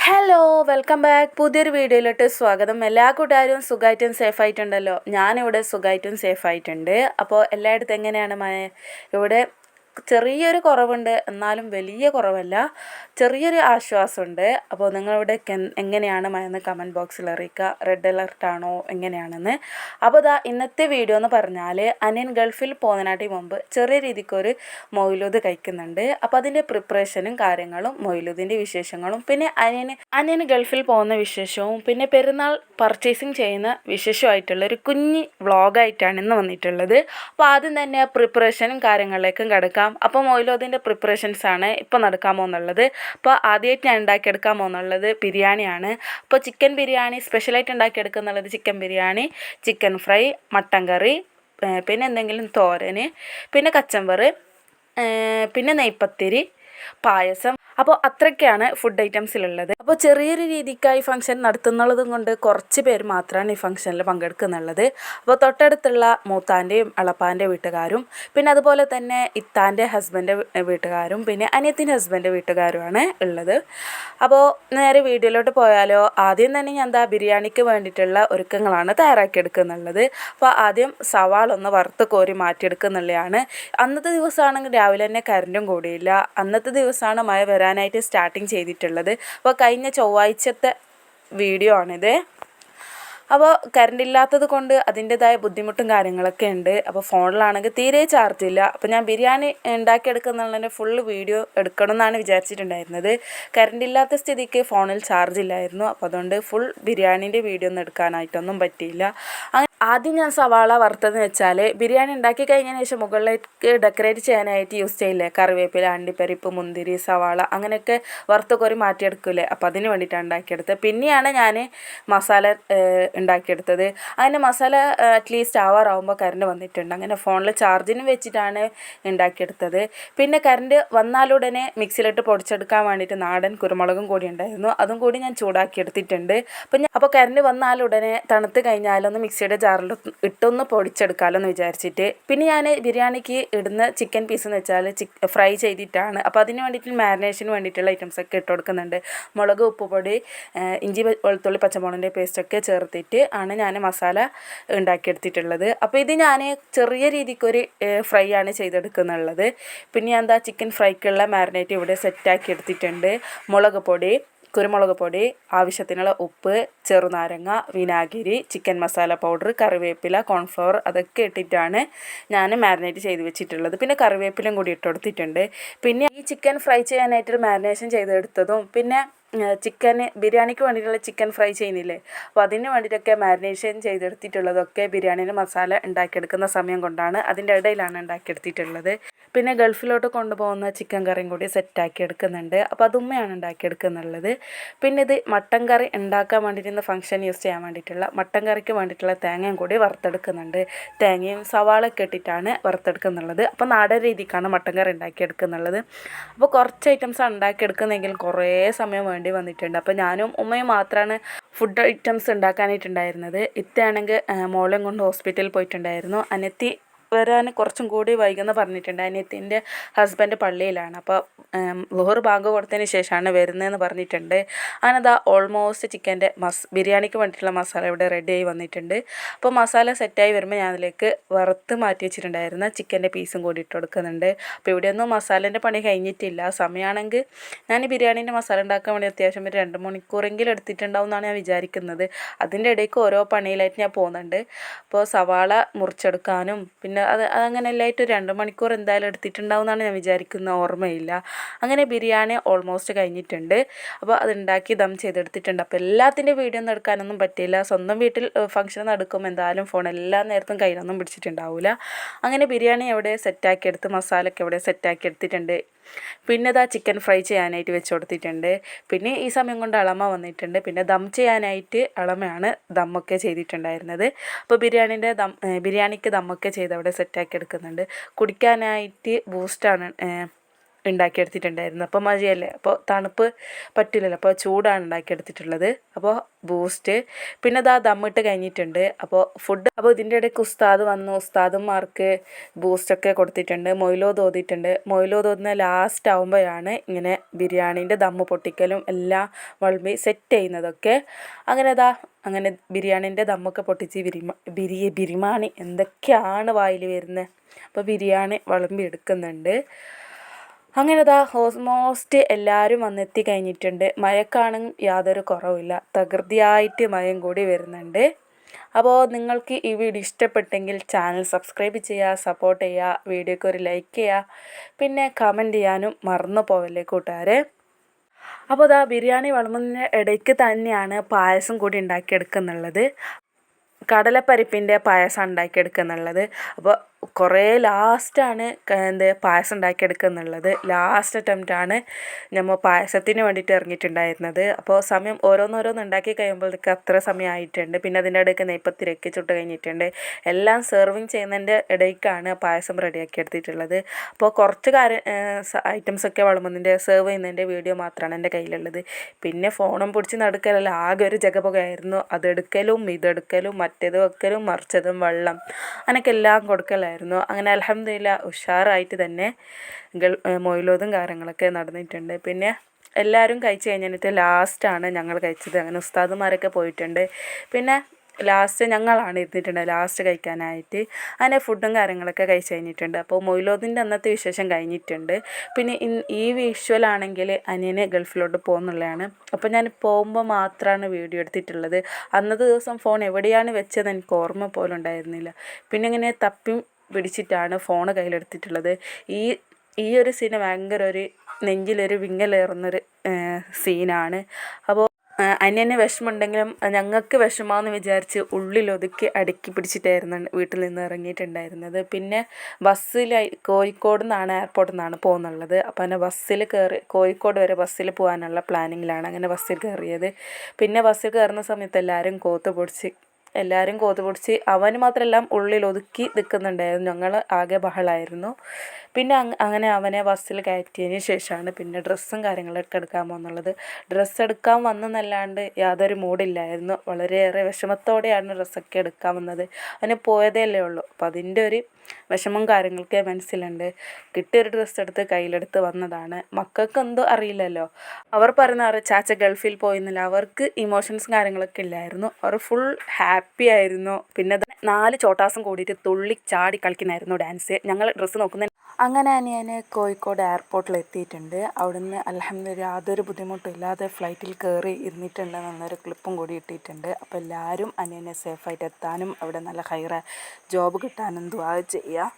Hello welcome back. പുതിയൊരു വീഡിയോയിലോട്ട് സ്വാഗതം. എല്ലാ കൂട്ടുകാരും സുഖമായിട്ടും സേഫായിട്ടുണ്ടല്ലോ. ഞാനിവിടെ സുഖമായിട്ടും സേഫായിട്ടുണ്ട്. അപ്പോൾ എല്ലായിടത്തും എങ്ങനെയാണ് ഇവിടെ ചെറിയൊരു കുറവുണ്ട്, എന്നാലും വലിയ കുറവല്ല, ചെറിയൊരു ആശ്വാസമുണ്ട്. അപ്പോൾ നിങ്ങളിവിടെയൊക്കെ എങ്ങനെയാണ് എന്ന് കമൻറ്റ് ബോക്സിൽ അറിയിക്കുക. റെഡ് അലർട്ടാണോ എങ്ങനെയാണെന്ന്. അപ്പോൾ ഇന്നത്തെ വീഡിയോ എന്ന് പറഞ്ഞാൽ അനിയൻ ഗൾഫിൽ പോകുന്നതിനാട്ടി മുമ്പ് ചെറിയ രീതിക്കൊരു മൗലൂദ് കഴിക്കുന്നുണ്ട്. അപ്പോൾ അതിൻ്റെ പ്രിപ്പറേഷനും കാര്യങ്ങളും മൗലൂദിൻ്റെ വിശേഷങ്ങളും പിന്നെ അനിയന് ഗൾഫിൽ പോകുന്ന വിശേഷവും പിന്നെ പെരുന്നാൾ പർച്ചേസിങ് ചെയ്യുന്ന വിശേഷമായിട്ടുള്ള ഒരു കുഞ്ഞി വ്ളോഗായിട്ടാണ് ഇന്ന് വന്നിട്ടുള്ളത്. അപ്പോൾ ആദ്യം തന്നെ പ്രിപ്പറേഷനും കാര്യങ്ങളിലേക്കും കിടക്കാം. അപ്പോൾ മൗലൂദിൻ്റെ പ്രിപ്പറേഷൻസാണ് ഇപ്പോൾ നടക്കാൻ പോകുന്നുള്ളത്. അപ്പോൾ ആദ്യമായിട്ട് ഞാൻ ഉണ്ടാക്കിയെടുക്കാൻ പോകുന്നുള്ളത് ബിരിയാണിയാണ്. അപ്പോൾ ചിക്കൻ ബിരിയാണി സ്പെഷ്യലായിട്ട് ഉണ്ടാക്കിയെടുക്കുന്നുള്ളത് chicken biryani, chicken fry, mutton കറി, പിന്നെ എന്തെങ്കിലും തോരന്, പിന്നെ കച്ചമ്പറ്, പിന്നെ നെയ്പ്പത്തിരി, പായസം. അപ്പോൾ അത്രയ്ക്കാണ് ഫുഡ് ഐറ്റംസിലുള്ളത്. അപ്പോൾ ചെറിയൊരു രീതിക്കായി ഫംഗ്ഷൻ നടത്തുന്നുള്ളതും കൊണ്ട് കുറച്ച് പേര് മാത്രമാണ് ഈ ഫംഗ്ഷനിൽ പങ്കെടുക്കുന്നുള്ളത്. അപ്പോൾ തൊട്ടടുത്തുള്ള മൂത്താൻ്റെയും എളപ്പാൻ്റെ വീട്ടുകാരും പിന്നെ അതുപോലെ തന്നെ ഇത്താൻ്റെ ഹസ്ബൻ്റെ വീട്ടുകാരും പിന്നെ അനിയത്തിൻ്റെ ഹസ്ബൻ്റെ വീട്ടുകാരുമാണ് ഉള്ളത്. അപ്പോൾ നേരെ വീഡിയോയിലോട്ട് പോയാലോ. ആദ്യം തന്നെ ഞാൻ ബിരിയാണിക്ക് വേണ്ടിയിട്ടുള്ള ഒരുക്കങ്ങളാണ് തയ്യാറാക്കിയെടുക്കുന്നുള്ളത്. അപ്പോൾ ആദ്യം സവാള ഒന്ന് വറുത്ത് കോരി മാറ്റിയെടുക്കുന്നുള്ളതാണ്. അന്നത്തെ ദിവസമാണെങ്കിൽ രാവിലെ തന്നെ കറണ്ടും കൂടിയില്ല. അന്നത്തെ ദിവസമാണ് മഴ വരാനായിട്ട് സ്റ്റാർട്ടിങ് ചെയ്തിട്ടുള്ളത്. അപ്പോൾ കഴിഞ്ഞ ചൊവ്വാഴ്ചത്തെ വീഡിയോ ആണിത്. അപ്പോൾ കറണ്ട് ഇല്ലാത്തത് കൊണ്ട് അതിൻ്റെതായ ബുദ്ധിമുട്ടും കാര്യങ്ങളൊക്കെ ഉണ്ട്. അപ്പോൾ ഫോണിലാണെങ്കിൽ തീരെ ചാർജില്ല. അപ്പോൾ ഞാൻ ബിരിയാണി ഉണ്ടാക്കിയെടുക്കുന്നതിൻ്റെ ഫുള്ള് വീഡിയോ എടുക്കണം എന്നാണ് വിചാരിച്ചിട്ടുണ്ടായിരുന്നത്. കറണ്ട് ഇല്ലാത്ത സ്ഥിതിക്ക് ഫോണിൽ ചാർജ് ഇല്ലായിരുന്നു. അപ്പോൾ അതുകൊണ്ട് ഫുൾ ബിരിയാണീൻ്റെ വീഡിയോ ഒന്നും എടുക്കാനായിട്ടൊന്നും പറ്റിയില്ല. ആദ്യം ഞാൻ സവാള വറുത്തതെന്ന് വെച്ചാൽ ബിരിയാണി ഉണ്ടാക്കി കഴിഞ്ഞതിന് ശേഷം മുകളിലേക്ക് ഡെക്കറേറ്റ് ചെയ്യാനായിട്ട് യൂസ് ചെയ്യില്ലേ, കറിവേപ്പില, അണ്ടിപ്പരിപ്പ്, മുന്തിരി, സവാള അങ്ങനെയൊക്കെ വറുത്ത് കോരി മാറ്റിയെടുക്കില്ലേ. അപ്പോൾ അതിന് വേണ്ടിയിട്ടാണ് ഉണ്ടാക്കിയെടുത്തത്. പിന്നെയാണ് ഞാൻ മസാല ഉണ്ടാക്കിയെടുത്തത്. അതിൻ്റെ മസാല അറ്റ്ലീസ്റ്റ് ആവാറാവുമ്പോൾ കറണ്ട് വന്നിട്ടുണ്ട്. അങ്ങനെ ഫോണിൽ ചാർജിനും വെച്ചിട്ടാണ് ഉണ്ടാക്കിയെടുത്തത്. പിന്നെ കറണ്ട് വന്നാലുടനെ മിക്സിയിലിട്ട് പൊടിച്ചെടുക്കാൻ വേണ്ടിയിട്ട് നാടൻ കുരുമുളകും കൂടി ഉണ്ടായിരുന്നു. അതും കൂടി ഞാൻ ചൂടാക്കിയെടുത്തിട്ടുണ്ട്. അപ്പോൾ കറണ്ട് വന്നാലുടനെ തണുത്ത് കഴിഞ്ഞാലൊന്ന് മിക്സിയുടെ ജാറിൽ ഇട്ടൊന്ന് പൊടിച്ചെടുക്കാമല്ലോ എന്ന് വിചാരിച്ചിട്ട്. പിന്നെ ഞാൻ ബിരിയാണിക്ക് ഇടുന്ന ചിക്കൻ പീസ് എന്ന് വെച്ചാൽ ഫ്രൈ ചെയ്തിട്ടാണ്. അപ്പോൾ അതിന് വേണ്ടിയിട്ട് മാരിനേഷന് വേണ്ടിയിട്ടുള്ള ഐറ്റംസൊക്കെ ഇട്ട് കൊടുക്കുന്നുണ്ട്. മുളക്, ഉപ്പുപൊടി, ഇഞ്ചി, വെളുത്തുള്ളി, പച്ചമുളകിൻ്റെ പേസ്റ്റൊക്കെ ചേർത്തിട്ട് ആണ് ഞാൻ മസാല ഉണ്ടാക്കിയെടുത്തിട്ടുള്ളത്. അപ്പോൾ ഇത് ഞാൻ ചെറിയ രീതിക്കൊരു ഫ്രൈ ആണ് ചെയ്തെടുക്കുന്നുള്ളത്. പിന്നെ ഞാൻ ചിക്കൻ ഫ്രൈക്കുള്ള മാരിനേറ്റ് ഇവിടെ സെറ്റാക്കി എടുത്തിട്ടുണ്ട്. മുളക് പൊടി, കുരുമുളക് പൊടി, ആവശ്യത്തിനുള്ള ഉപ്പ്, ചെറുനാരങ്ങ, വിനാഗിരി, ചിക്കൻ മസാല പൗഡർ, കറിവേപ്പില, കോൺഫ്ലവർ അതൊക്കെ ഇട്ടിട്ടാണ് ഞാൻ മാരിനേറ്റ് ചെയ്ത് വെച്ചിട്ടുള്ളത്. പിന്നെ കറിവേപ്പിലും കൂടി ഇട്ട് കൊടുത്തിട്ടുണ്ട്. പിന്നെ ഈ ചിക്കൻ ഫ്രൈ ചെയ്യാനായിട്ട് മാരിനേഷൻ ചെയ്തെടുത്തതും പിന്നെ ചിക്കൻ ബിരിയാണിക്ക് വേണ്ടിയിട്ടുള്ള ചിക്കൻ ഫ്രൈ ചെയ്യുന്നില്ലേ, അപ്പോൾ അതിന് വേണ്ടിയിട്ടൊക്കെ മാരിനേഷൻ ചെയ്തെടുത്തിട്ടുള്ളതൊക്കെ ബിരിയാണീൻ്റെ മസാല ഉണ്ടാക്കിയെടുക്കുന്ന സമയം കൊണ്ടാണ്, അതിൻ്റെ ഇടയിലാണ് ഉണ്ടാക്കിയെടുത്തിട്ടുള്ളത്. പിന്നെ ഗൾഫിലോട്ട് കൊണ്ടുപോകുന്ന ചിക്കൻ കറിയും കൂടി സെറ്റാക്കി എടുക്കുന്നുണ്ട്. അപ്പോൾ അതുമ്മയാണ് ഉണ്ടാക്കിയെടുക്കുന്നുള്ളത്. പിന്നെ ഇത് മട്ടൻ കറി ഉണ്ടാക്കാൻ വേണ്ടിയിട്ട് ഫംഗ്ഷൻ യൂസ് ചെയ്യാൻ വേണ്ടിയിട്ടുള്ള മട്ടൻ കറിക്ക് വേണ്ടിയിട്ടുള്ള തേങ്ങയും കൂടി വറുത്തെടുക്കുന്നുണ്ട്. തേങ്ങയും സവാളയൊക്കെ ഇട്ടിട്ടാണ് വറുത്തെടുക്കുന്നുള്ളത്. അപ്പോൾ നാടൻ രീതിക്കാണ് മട്ടൻ കറി ഉണ്ടാക്കിയെടുക്കുന്നുള്ളത്. അപ്പോൾ കുറച്ച് ഐറ്റംസാണ് ഉണ്ടാക്കിയെടുക്കുന്നതെങ്കിൽ കുറേ സമയം വേണ്ടി വന്നിട്ടുണ്ട്. അപ്പോൾ ഞാനും ഉമ്മയും മാത്രമാണ് ഫുഡ് ഐറ്റംസ് ഉണ്ടാക്കാനായിട്ടുണ്ടായിരുന്നത്. ഇത്തയാണെങ്കിൽ മോളെയും കൊണ്ട് ഹോസ്പിറ്റലിൽ പോയിട്ടുണ്ടായിരുന്നു. അനിയത്തി വരാൻ കുറച്ചും കൂടി വൈകുമെന്ന് പറഞ്ഞിട്ടുണ്ട്. അനിയത്തിൻ്റെ ഹസ്ബൻഡ് പള്ളിയിലാണ്. അപ്പോൾ ളുഹർ ബാങ്ക് കൊടുത്തതിന് ശേഷമാണ് വരുന്നതെന്ന് പറഞ്ഞിട്ടുണ്ട്. അങ്ങനെ ഓൾമോസ്റ്റ് ചിക്കൻ്റെ ബിരിയാണിക്ക് വേണ്ടിയിട്ടുള്ള മസാല ഇവിടെ റെഡിയായി വന്നിട്ടുണ്ട്. അപ്പോൾ മസാല സെറ്റായി വരുമ്പോൾ ഞാൻ അതിലേക്ക് വറുത്ത് മാറ്റി വെച്ചിട്ടുണ്ടായിരുന്ന ചിക്കൻ്റെ പീസും കൂടി ഇട്ട് കൊടുക്കുന്നുണ്ട്. അപ്പോൾ ഇവിടെയൊന്നും മസാലേൻ്റെ പണി കഴിഞ്ഞിട്ടില്ല. സമയമാണെങ്കിൽ ഞാൻ ബിരിയാണീൻ്റെ മസാല ഉണ്ടാക്കാൻ വേണ്ടി അത്യാവശ്യം ഒരു 2 മണിക്കൂറെങ്കിലും എടുത്തിട്ടുണ്ടാവും എന്നാണ് ഞാൻ വിചാരിക്കുന്നത്. അതിൻ്റെ ഇടയ്ക്ക് ഓരോ പണിയിലായിട്ട് ഞാൻ പോകുന്നുണ്ട്. അപ്പോൾ സവാള മുറിച്ചെടുക്കാനും പിന്നെ അതങ്ങനെ എല്ലായിട്ട് 2 മണിക്കൂർ എന്തായാലും എടുത്തിട്ടുണ്ടാവും എന്നാണ് ഞാൻ വിചാരിക്കുന്നത്, ഓർമ്മയില്ല. അങ്ങനെ ബിരിയാണി ഓൾമോസ്റ്റ് കഴിഞ്ഞിട്ടുണ്ട്. അപ്പോൾ അതുണ്ടാക്കി ദം ചെയ്തെടുത്തിട്ടുണ്ട്. അപ്പോൾ എല്ലാത്തിൻ്റെ വീഡിയോ ഒന്നും എടുക്കാനൊന്നും പറ്റിയില്ല. സ്വന്തം വീട്ടിൽ ഫംഗ്ഷൻ നടക്കുമ്പോൾ എന്തായാലും ഫോൺ എല്ലാ നേരത്തും കയ്യിലൊന്നും പിടിച്ചിട്ടുണ്ടാവില്ല. അങ്ങനെ ബിരിയാണി എവിടെ സെറ്റാക്കി എടുത്ത് മസാലയൊക്കെ എവിടെ സെറ്റാക്കി എടുത്തിട്ടുണ്ട്. പിന്നെ ചിക്കൻ ഫ്രൈ ചെയ്യാനായിട്ട് വെച്ച് കൊടുത്തിട്ടുണ്ട്. പിന്നെ ഈ സമയം കൊണ്ട് അളമ വന്നിട്ടുണ്ട്. പിന്നെ ദം ചെയ്യാനായിട്ട് അളമയാണ് ദമ്മൊക്കെ ചെയ്തിട്ടുണ്ടായിരുന്നത്. അപ്പോൾ ബിരിയാണിക്ക് ദമ്മൊക്കെ ചെയ്ത് അവിടെ സെറ്റാക്കി എടുക്കുന്നുണ്ട്. കുടിക്കാനായിട്ട് ബൂസ്റ്റാണ് ഉണ്ടാക്കിയെടുത്തിട്ടുണ്ടായിരുന്നു. അപ്പോൾ മഴയല്ലേ, അപ്പോൾ തണുപ്പ് പറ്റില്ലല്ലോ, അപ്പോൾ ചൂടാണ് ഉണ്ടാക്കിയെടുത്തിട്ടുള്ളത്. അപ്പോൾ ബൂസ്റ്റ്, പിന്നെ അതാ ദമ്മിട്ട് കഴിഞ്ഞിട്ടുണ്ട്. അപ്പോൾ ഇതിൻ്റെ ഇടയ്ക്ക് ഉസ്താദ് വന്നു. ഉസ്താദന്മാർക്ക് ബൂസ്റ്റൊക്കെ കൊടുത്തിട്ടുണ്ട്. മൊയിലോത് ഓതിയിട്ടുണ്ട്. മൊയിലോത് ഓതുന്ന ലാസ്റ്റ് ആകുമ്പോഴാണ് ഇങ്ങനെ ബിരിയാണീൻ്റെ ദമ്മ് പൊട്ടിക്കലും എല്ലാം വിളമ്പി സെറ്റ് ചെയ്യുന്നതൊക്കെ. അങ്ങനെ ബിരിയാണീൻ്റെ ദമ്മൊക്കെ പൊട്ടിച്ച് ബിരിയാണി എന്തൊക്കെയാണ് വായിൽ വരുന്നത്. അപ്പോൾ ബിരിയാണി വിളമ്പി എടുക്കുന്നുണ്ട്. അങ്ങനെ ഓൾമോസ്റ്റ് എല്ലാവരും വന്നെത്തി കഴിഞ്ഞിട്ടുണ്ട്. മഴക്കാണെങ്കിൽ യാതൊരു കുറവില്ല, തകൃതിയായിട്ട് മഴയും കൂടി വരുന്നുണ്ട്. അപ്പോൾ നിങ്ങൾക്ക് ഈ വീഡിയോ ഇഷ്ടപ്പെട്ടെങ്കിൽ ചാനൽ സബ്സ്ക്രൈബ് ചെയ്യുക, സപ്പോർട്ട് ചെയ്യുക, വീഡിയോക്ക് ഒരു ലൈക്ക് ചെയ്യുക, പിന്നെ കമൻറ്റ് ചെയ്യാനും മറന്നു പോവല്ലേ കൂട്ടുകാരെ. അപ്പോൾ ബിരിയാണി വിളമ്പുന്നതിന് ഇടയ്ക്ക് തന്നെയാണ് പായസം കൂടി ഉണ്ടാക്കിയെടുക്കുന്നുള്ളത്. കടലപ്പരിപ്പിൻ്റെ പായസം ഉണ്ടാക്കിയെടുക്കുന്നുള്ളത്. അപ്പോൾ കുറേ ലാസ്റ്റാണ് പായസം ഉണ്ടാക്കിയെടുക്കുന്നുള്ളത്. ലാസ്റ്റ് അറ്റംപ്റ്റാണ് നമ്മൾ പായസത്തിന് വേണ്ടിയിട്ട് ഇറങ്ങിയിട്ടുണ്ടായിരുന്നത്. അപ്പോൾ സമയം ഓരോന്നോരോന്ന് ഉണ്ടാക്കി കഴിയുമ്പോഴത്തേക്ക് അത്ര സമയം ആയിട്ടുണ്ട്. പിന്നെ അതിൻ്റെ ഇടയ്ക്ക് നെയ്പ്പത്തിരക്ക് ചുട്ട് കഴിഞ്ഞിട്ടുണ്ട്. എല്ലാം സെർവിങ് ചെയ്യുന്നതിൻ്റെ ഇടയ്ക്കാണ് പായസം റെഡിയാക്കി എടുത്തിട്ടുള്ളത്. അപ്പോൾ കുറച്ച് ഐറ്റംസൊക്കെ വിളമ്പുന്നതിൻ്റെ സെർവ് ചെയ്യുന്നതിൻ്റെ വീഡിയോ മാത്രമാണ് എൻ്റെ കയ്യിലുള്ളത്. പിന്നെ ഫോണും പിടിച്ച് നടക്കലല്ല, ആകെ ഒരു ജഗപുകയായിരുന്നു. അതെടുക്കലും ഇതെടുക്കലും മറ്റേത് വെക്കലും മറിച്ചതും വെള്ളം അങ്ങനെയൊക്കെ എല്ലാം കൊടുക്കലായിരുന്നു. അങ്ങനെ അൽഹംദുലില്ലാ ഉഷാറായിട്ട് തന്നെ മൊയിലോതും കാര്യങ്ങളൊക്കെ നടന്നിട്ടുണ്ട്. പിന്നെ എല്ലാവരും കഴിച്ച് കഴിഞ്ഞിട്ട് ലാസ്റ്റാണ് ഞങ്ങൾ കഴിച്ചത്. അങ്ങനെ ഉസ്താദുമാരൊക്കെ പോയിട്ടുണ്ട്. പിന്നെ ലാസ്റ്റ് ഞങ്ങളാണ് ഇരുന്നിട്ടുണ്ട് ലാസ്റ്റ് കഴിക്കാനായിട്ട്. അങ്ങനെ ഫുഡും കാര്യങ്ങളൊക്കെ കഴിച്ച് കഴിഞ്ഞിട്ടുണ്ട്. അപ്പോൾ മൊയിലോദിൻ്റെ അന്നത്തെ വിശേഷം കഴിഞ്ഞിട്ടുണ്ട്. പിന്നെ ഈ വിഷ്വലാണെങ്കിൽ അനിയന് ഗൾഫിലോട്ട് പോകുന്നുള്ളതാണ്. അപ്പോൾ ഞാൻ പോകുമ്പോൾ മാത്രമാണ് വീഡിയോ എടുത്തിട്ടുള്ളത്. അന്നത്തെ ദിവസം ഫോൺ എവിടെയാണ് വെച്ചത് എനിക്ക് ഓർമ്മ പോലും ഉണ്ടായിരുന്നില്ല. പിന്നെ ഇങ്ങനെ തപ്പി പിടിച്ചിട്ടാണ് ഫോൺ കയ്യിലെടുത്തിട്ടുള്ളത്. ഈ ഒരു സീന് ഭയങ്കര ഒരു നെഞ്ചിലൊരു വിങ്ങലേറുന്നൊരു സീനാണ്. അപ്പോൾ അനിയന് വിഷമമുണ്ടെങ്കിലും ഞങ്ങൾക്ക് വിഷമമാണെന്ന് വിചാരിച്ച് ഉള്ളിലൊതുക്കി അടുക്കി പിടിച്ചിട്ടായിരുന്നു വീട്ടിൽ നിന്ന് ഇറങ്ങിയിട്ടുണ്ടായിരുന്നത്. പിന്നെ കോഴിക്കോട് നിന്നാണ് എയർപോർട്ടിൽ നിന്നാണ് പോകുന്നുള്ളത്. അപ്പോൾ അങ്ങനെ ബസ്സിൽ കയറി കോഴിക്കോട് വരെ ബസ്സിൽ പോകാനുള്ള പ്ലാനിങ്ങിലാണ് അങ്ങനെ ബസ്സിൽ കയറിയത്. പിന്നെ ബസ്സിൽ കയറുന്ന സമയത്ത് എല്ലാവരും കോത്ത് പിടിച്ച് അവന് മാത്രമെല്ലാം ഉള്ളിൽ ഒതുക്കി നിൽക്കുന്നുണ്ടായിരുന്നു. ഞങ്ങൾ ആകെ ബഹളമായിരുന്നു. പിന്നെ അങ്ങനെ അവനെ ബസ്സിൽ കയറ്റിയതിന് ശേഷമാണ് പിന്നെ ഡ്രസ്സും കാര്യങ്ങളൊക്കെ എടുക്കാൻ പോകുന്നുള്ളത്. ഡ്രസ്സ് എടുക്കാൻ വന്നെന്നല്ലാണ്ട് യാതൊരു മൂഡില്ലായിരുന്നു. വളരെയേറെ വിഷമത്തോടെയാണ് ഡ്രസ്സൊക്കെ എടുക്കാൻ വന്നത്. അവന് പോയതേ അല്ലേ ഉള്ളൂ. അപ്പോൾ അതിൻ്റെ ഒരു വിഷമം കാര്യങ്ങളൊക്കെ മനസ്സിലുണ്ട്. കിട്ടിയൊരു ഡ്രസ്സ് എടുത്ത് കയ്യിലെടുത്ത് വന്നതാണ്. മക്കൾക്ക് എന്തോ അറിയില്ലല്ലോ, അവർ പറയുന്ന ചാച്ച ഗൾഫിൽ പോയിന്നില്ല, അവർക്ക് ഇമോഷൻസും കാര്യങ്ങളൊക്കെ ഇല്ലായിരുന്നു. അവർ ഫുൾ ഹാപ്പി ആയിരുന്നു. പിന്നെ 4 ചോട്ടാസും കൂടിയിട്ട് തുള്ളി ചാടി കളിക്കുന്നായിരുന്നു ഡാൻസ്. ഞങ്ങൾ ഡ്രസ്സ് നോക്കുന്ന അങ്ങനെ ഞാൻ കോഴിക്കോട് എയർപോർട്ടിൽ എത്തിയിട്ടുണ്ട്. അവിടുന്ന് അൽഹംദുലില്ലാ യാതൊരു ബുദ്ധിമുട്ടും ഇല്ലാതെ ഫ്ലൈറ്റിൽ കയറി ഇരുന്നിട്ടുണ്ടെന്നൊരു ക്ലിപ്പും കൂടി ഇട്ടിട്ടുണ്ട്. അപ്പോൾ എല്ലാവരും അനിയനെ സേഫായിട്ട് എത്താനും അവിടെ നല്ല ജോബ് കിട്ടാനും ദുആ ചെയ്യുക.